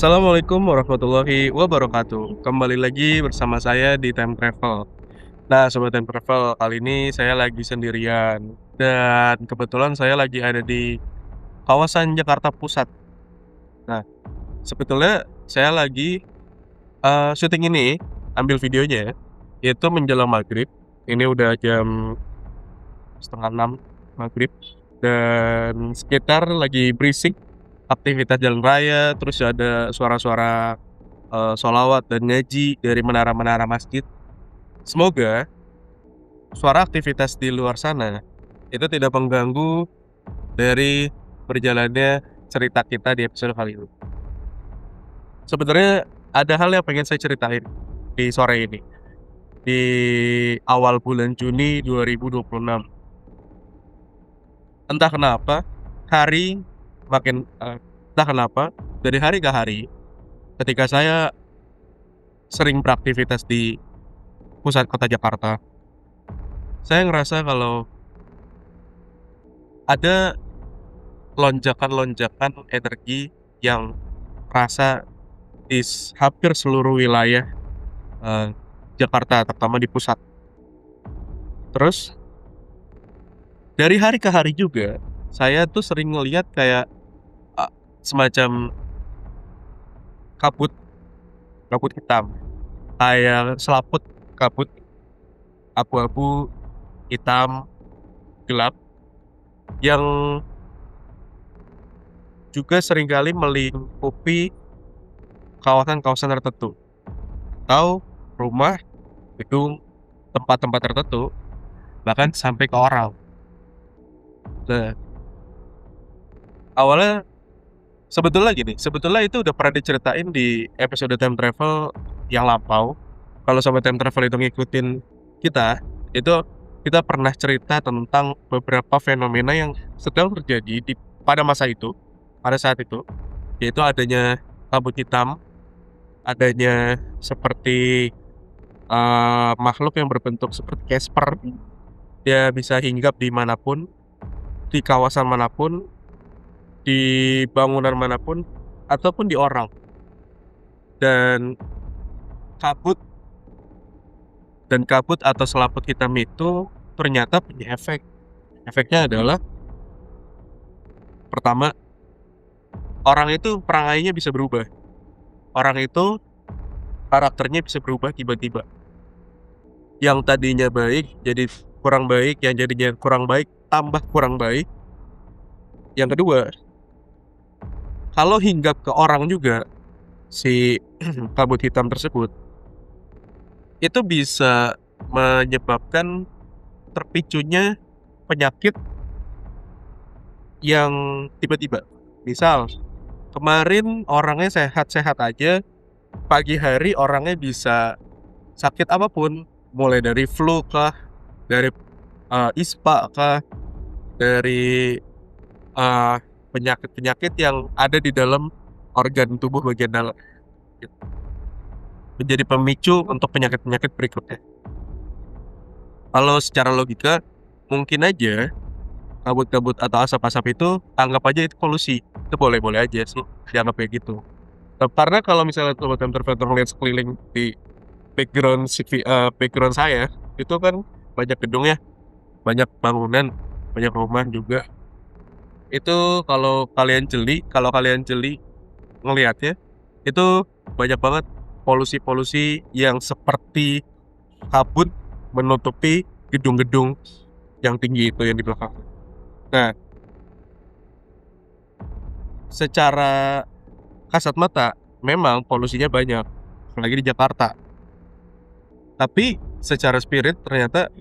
Assalamualaikum warahmatullahi wabarakatuh. Kembali lagi bersama saya di Time Travel. Nah, Sobat Time Travel, kali ini saya lagi sendirian dan kebetulan saya lagi ada di kawasan Jakarta Pusat. Nah, sebetulnya saya lagi, syuting ini, ambil videonya, itu menjelang maghrib. Ini udah jam setengah 6 maghrib dan sekitar lagi berisik aktivitas jalan raya, terus ada suara-suara sholawat dan ngaji dari menara-menara masjid. Semoga suara aktivitas di luar sana itu tidak mengganggu dari berjalannya cerita kita di episode kali ini. Sebenarnya ada hal yang pengen saya ceritain di sore ini, di awal bulan Juni 2026. Entah kenapa hari entah kenapa dari hari ke hari ketika saya sering beraktivitas di pusat kota Jakarta, saya ngerasa kalau ada lonjakan-lonjakan energi yang terasa di hampir seluruh wilayah, eee, Jakarta, terutama di pusat. Terus dari hari ke hari juga, saya tuh sering ngelihat kayak, eee, semacam kabut kabut hitam, kayak selaput kabut abu-abu, hitam, gelap, yang juga seringkali melingkupi kawasan-kawasan tertentu, atau rumah, gedung, tempat-tempat tertentu, bahkan sampai ke orang. Nah, awalnya sebetulnya itu udah pernah diceritain di episode Time Travel yang lampau. Kalau Sobat Time Travel itu ngikutin kita, itu kita pernah cerita tentang beberapa fenomena yang sedang terjadi pada masa itu, pada saat itu, yaitu adanya kabut hitam, adanya seperti, makhluk yang berbentuk seperti Casper, dia bisa hinggap di manapun, di kawasan manapun, di bangunan manapun, ataupun di orang. Dan kabut kabut atau selaput hitam itu ternyata punya efek. Efeknya adalah, pertama, orang itu perangainya bisa berubah. Orang itu karakternya bisa berubah tiba-tiba. Yang tadinya baik jadi kurang baik, yang jadinya kurang baik tambah kurang baik. Yang kedua, kalau hinggap ke orang juga si kabut hitam tersebut, itu bisa menyebabkan terpicunya penyakit yang tiba-tiba. Misal, kemarin orangnya sehat-sehat aja, pagi hari orangnya bisa sakit apapun, mulai dari flu kah, dari, ispa kah, dari, eee, penyakit-penyakit yang ada di dalam organ tubuh bagian dalam, gitu. Menjadi pemicu untuk penyakit-penyakit berikutnya. Kalau secara logika, mungkin aja kabut-kabut atau asap-asap itu anggap aja itu polusi, itu boleh-boleh aja sih dianggap kayak gitu. Karena kalau misalnya Sobat Time Traveler ngelihat sekeliling di background saya, itu kan banyak gedung ya, banyak bangunan, banyak rumah juga. Itu kalau kalian jeli ngelihatnya, itu banyak banget polusi-polusi yang seperti kabut menutupi gedung-gedung yang tinggi itu yang di belakang. Nah, secara kasat mata memang polusinya banyak, apalagi di Jakarta. Tapi secara spirit ternyata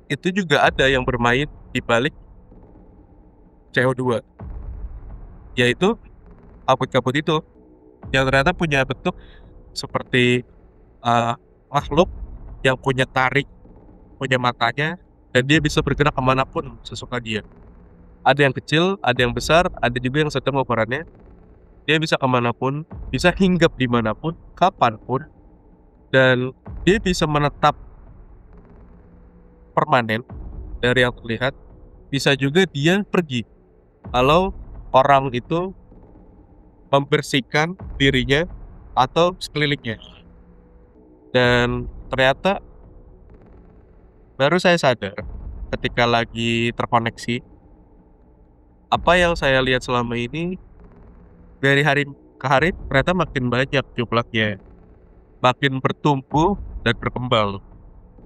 itu juga ada yang bermain di balik CO2, yaitu kabut-kabut itu yang ternyata punya bentuk seperti, eee, makhluk yang punya taring, punya matanya, dan dia bisa bergerak ke manapun sesuka dia. Ada yang kecil, ada yang besar, ada juga yang sedang ukurannya. Dia bisa ke manapun, bisa hinggap di manapun, kapan pun, dan dia bisa menetap permanen dari yang terlihat. Bisa juga dia pergi kalau orang itu membersihkan dirinya atau sekelilingnya. Dan ternyata baru saya sadar ketika lagi terkoneksi, apa yang saya lihat selama ini dari hari ke hari ternyata makin banyak jumlahnya, makin bertumbuh dan berkembang.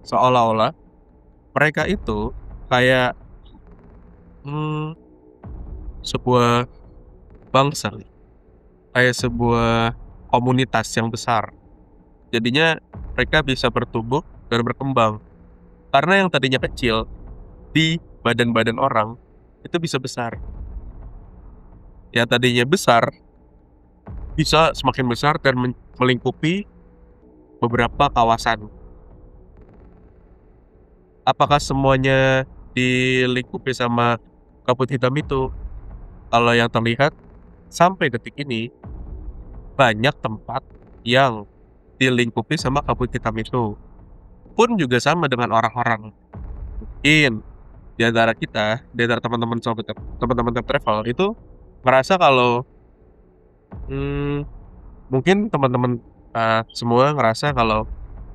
Seolah-olah mereka itu kayak hmm, sebuah bangsa, kayak sebuah komunitas yang besar. Jadinya mereka bisa bertumbuh dan berkembang. Karena yang tadinya kecil di badan-badan orang itu bisa besar. Yang tadinya besar bisa semakin besar dan melingkupi beberapa kawasan. Apakah semuanya dilingkupi sama kabut hitam itu? Kalau yang terlihat sampai detik ini banyak tempat yang dilingkupi sama kabut hitam itu. Pun juga sama dengan orang-orang. Mungkin di antara kita, di antara teman-teman yang travel itu ngerasa kalau mmm, mungkin teman-teman, semua ngerasa kalau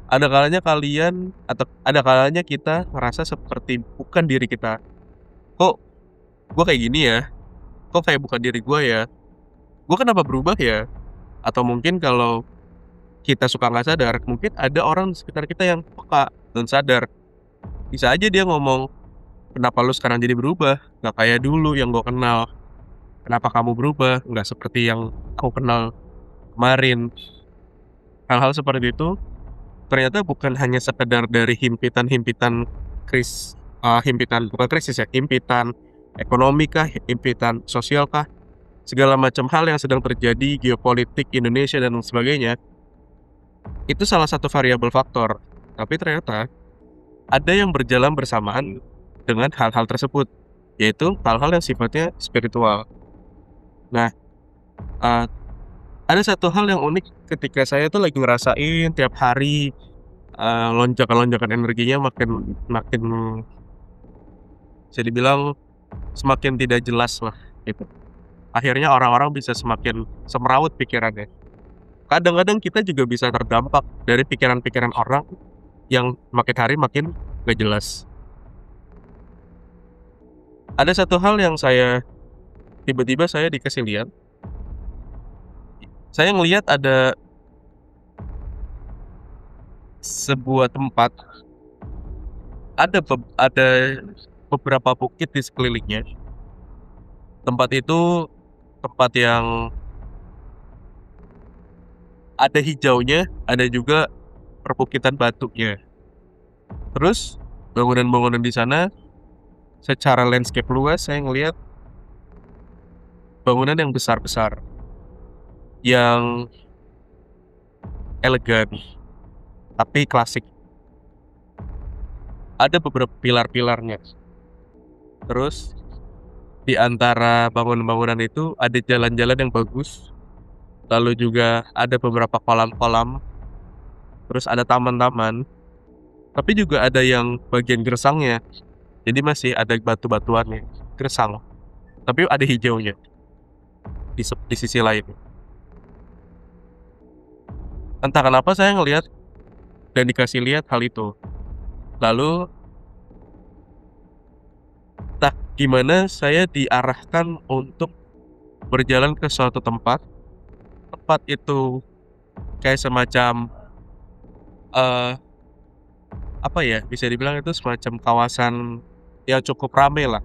ada kalanya kalian atau ada kalanya kita ngerasa seperti bukan diri kita. "Kok gua kayak gini ya? Kok kayak bukan diri gua ya? Gua kenapa berubah ya?" Atau mungkin kalau kita suka nggak sadar, mungkin ada orang di sekitar kita yang peka dan sadar. Bisa aja dia ngomong, "Kenapa lu sekarang jadi berubah? Nggak kayak dulu yang gua kenal. Kenapa kamu berubah? Nggak seperti yang aku kenal kemarin." Hal-hal seperti itu ternyata bukan hanya sekedar dari himpitan-himpitan himpitan bukan krisis ya, himpitan ekonomi kah, himpitan sosial kah, segala macam hal yang sedang terjadi, geopolitik Indonesia dan sebagainya, itu salah satu variabel faktor. Tapi ternyata ada yang berjalan bersamaan dengan hal-hal tersebut, yaitu hal-hal yang sifatnya spiritual. Nah, eee, ada satu hal yang unik ketika saya tuh lagi ngerasain tiap hari, lonjakan-lonjakan energinya makin makin bisa dibilang semakin tidak jelas lah, gitu. Akhirnya orang-orang bisa semakin semrawut pikirannya. Kadang-kadang kita juga bisa terdampak dari pikiran-pikiran orang yang makin hari makin gak jelas. Ada satu hal yang tiba-tiba saya dikasih lihat, saya ngelihat ada sebuah tempat, ada beberapa bukit di sekelilingnya. Tempat itu tempat yang ada hijaunya, ada juga perbukitan batunya. Terus bangunan-bangunan di sana secara landscape luas saya ngelihat bangunan yang besar-besar, yang elegan, tapi klasik. Ada beberapa pilar-pilarnya. Terus di antara bangunan-bangunan itu ada jalan-jalan yang bagus, lalu juga ada beberapa kolam-kolam, terus ada taman-taman, tapi juga ada yang bagian gersangnya. Jadi masih ada batu-batuannya, gersang, tapi ada hijaunya di sisi lain. Entah kenapa saya ngelihat dan dikasih lihat hal itu. Lalu entah gimana saya diarahkan untuk berjalan ke suatu tempat. Tempat itu kayak semacam, eee, apa ya, bisa dibilang itu semacam kawasan yang cukup ramai lah.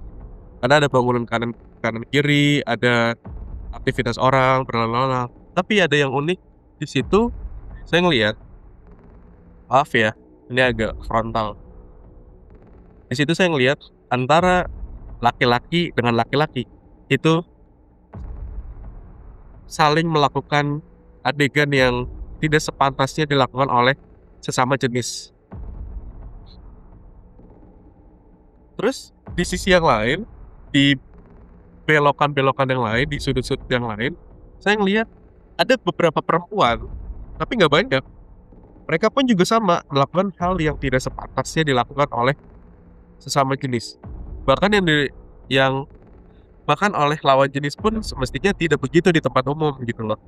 Karena ada bangunan kanan kanan kiri, ada aktivitas orang berlalu lalang. Tapi ada yang unik di situ, saya ngelihat, maaf ya, ini agak frontal. Di situ saya ngelihat antara laki-laki dengan laki-laki itu saling melakukan adegan yang tidak sepantasnya dilakukan oleh sesama jenis. Terus di sisi yang lain, di belokan-belokan yang lain, di sudut-sudut yang lain, saya ngelihat ada beberapa perempuan, tapi nggak banyak. Mereka pun juga sama melakukan hal yang tidak sepantasnya dilakukan oleh sesama jenis. Bahkan yang bahkan oleh lawan jenis pun semestinya tidak begitu di tempat umum gitu loh.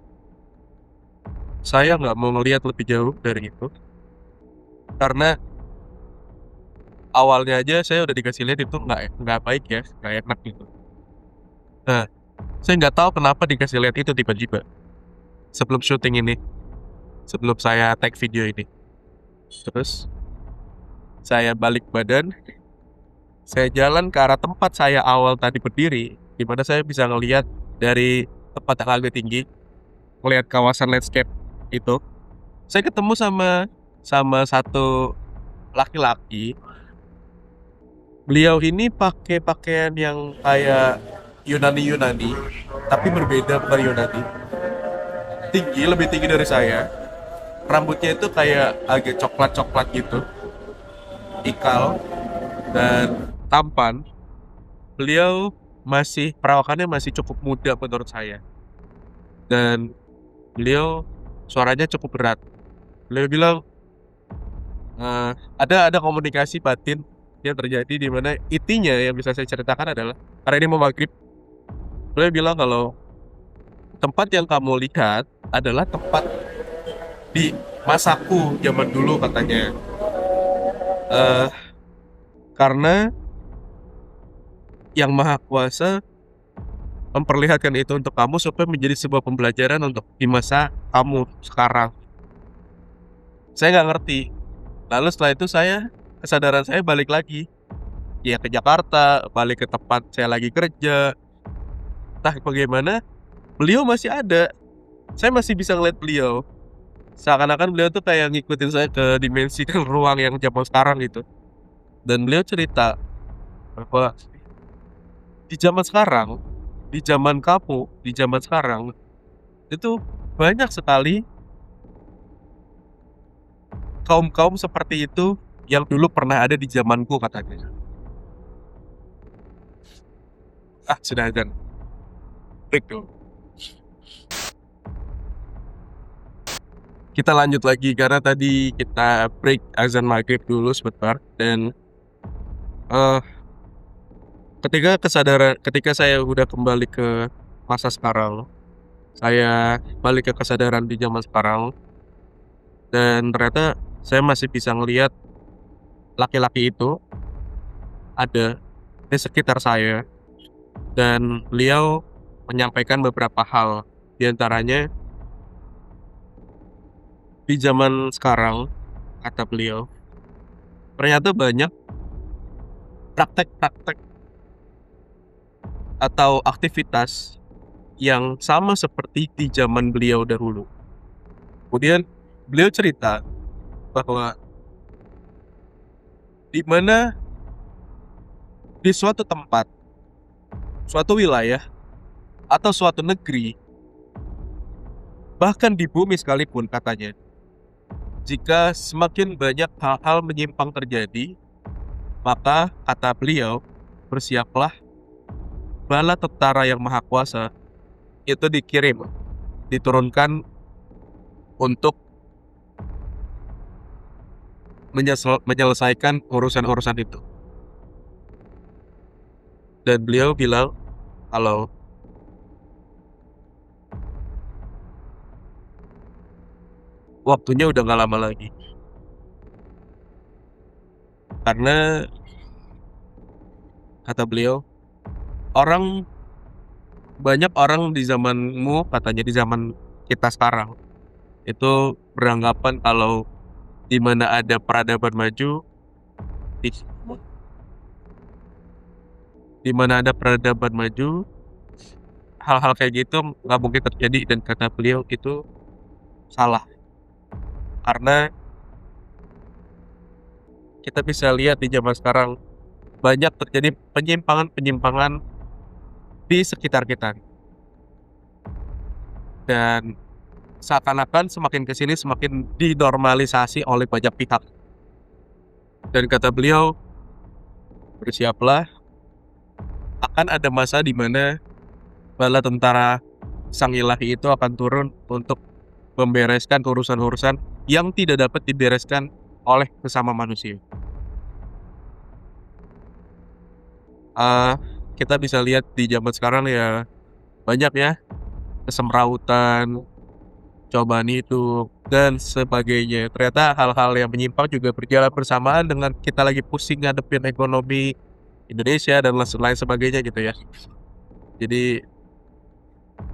Saya nggak mau ngelihat lebih jauh dari itu, karena awalnya aja saya udah dikasih lihat itu nggak baik ya, nggak enak gitu. Nah, saya nggak tahu kenapa dikasih lihat itu tiba-tiba sebelum syuting ini, sebelum saya tag video ini. Terus saya balik badan, saya jalan ke arah tempat saya awal tadi berdiri, di mana saya bisa ngelihat dari tempat yang agak tinggi, ngelihat kawasan landscape itu. Saya ketemu sama satu laki-laki. Beliau ini pakai pakaian yang kayak Yunani, tapi berbeda, bukan Yunani. Tinggi, lebih tinggi dari saya. Rambutnya itu kayak agak coklat-coklat gitu, ikal dan tampan. Beliau perawakannya masih cukup muda menurut saya. Dan beliau suaranya cukup berat. Beliau bilang, ada komunikasi batin yang terjadi di mana intinya yang bisa saya ceritakan adalah, karena ini mau maghrib, beliau bilang kalau tempat yang kamu lihat adalah tempat di masaku zaman dulu katanya. Eh, karena Yang Maha Kuasa memperlihatkan itu untuk kamu supaya menjadi sebuah pembelajaran untuk di masa kamu sekarang. Saya nggak ngerti. Lalu setelah itu kesadaran saya balik lagi. Ya ke Jakarta, balik ke tempat saya lagi kerja. Entah bagaimana, beliau masih ada. Saya masih bisa ngeliat beliau. Seakan-akan beliau tuh kayak ngikutin saya ke dimensi dan ruang yang zaman sekarang gitu. Dan beliau cerita bahwa di zaman sekarang, di zaman kamu, di zaman sekarang, itu banyak sekali kaum-kaum seperti itu yang dulu pernah ada di zamanku katanya. Sudah azan. Break dulu. Kita lanjut lagi karena tadi kita break azan maghrib dulu sebentar dan eh ketika saya udah kembali ke masa sekarang, saya balik ke kesadaran di zaman sekarang dan ternyata saya masih bisa ngelihat laki-laki itu ada di sekitar saya dan beliau menyampaikan beberapa hal. Di antaranya, di zaman sekarang, kata beliau, ternyata banyak praktek-praktek atau aktivitas yang sama seperti di zaman beliau dahulu. Kemudian beliau cerita bahwa di mana di suatu tempat, suatu wilayah, atau suatu negeri, bahkan di bumi sekalipun katanya, jika semakin banyak hal-hal menyimpang terjadi, maka kata beliau, bersiaplah bala tentara yang maha kuasa itu diturunkan untuk menyelesaikan urusan-urusan itu. Dan beliau bilang kalau waktunya udah gak lama lagi. Karena kata beliau, banyak orang di zamanmu, katanya di zaman kita sekarang, itu beranggapan kalau di mana ada peradaban maju, di mana ada peradaban maju, hal-hal kayak gitu nggak mungkin terjadi, dan kata beliau itu salah. Karena kita bisa lihat di zaman sekarang banyak terjadi penyimpangan-penyimpangan di sekitar kita. Dan seakan-akan semakin kesini semakin dinormalisasi oleh banyak pihak. Dan kata beliau, bersiaplah, akan ada masa di mana bala tentara sang ilahi itu akan turun untuk membereskan urusan-urusan yang tidak dapat dibereskan oleh sesama manusia. kita bisa lihat di zaman sekarang ya banyak ya kesemrautan, cobaan itu, dan sebagainya. Ternyata hal-hal yang menyimpang juga berjalan bersamaan dengan kita lagi pusing ngadepin ekonomi Indonesia dan lain sebagainya gitu ya. Jadi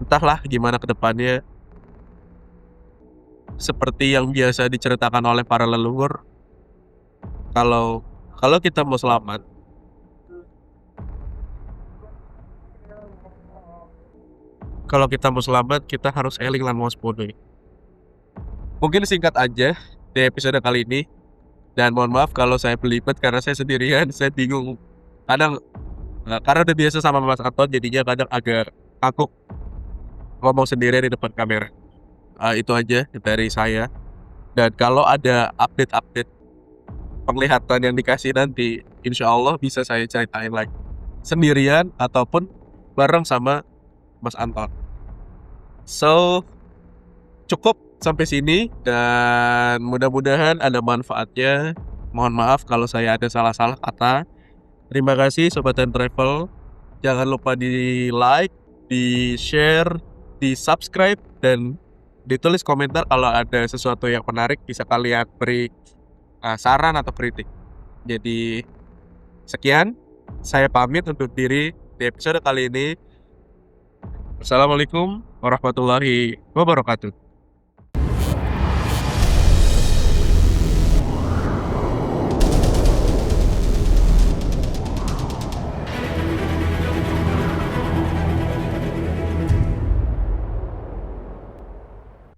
entahlah gimana ke depannya, seperti yang biasa diceritakan oleh para leluhur, kalau kalau kita mau selamat, kita harus eling lan waspada. Mungkin singkat aja di episode kali ini, dan mohon maaf kalau saya belibet karena saya sendirian, saya bingung. Kadang, karena udah biasa sama Mas Anton jadinya kadang agak kaku ngomong sendirian di depan kamera. Itu aja dari saya, dan kalau ada update-update penglihatan yang dikasih nanti, insya Allah bisa saya ceritain lagi, sendirian ataupun bareng sama Mas Anton. So, cukup sampai sini dan mudah-mudahan ada manfaatnya. Mohon maaf kalau saya ada salah-salah kata. Terima kasih Sobat Time Travel. Jangan lupa di-like, di-share, di-subscribe, dan ditulis komentar kalau ada sesuatu yang menarik bisa kalian beri saran atau kritik. Jadi sekian, saya pamit untuk diri di episode kali ini. Wassalamualaikum warahmatullahi wabarakatuh.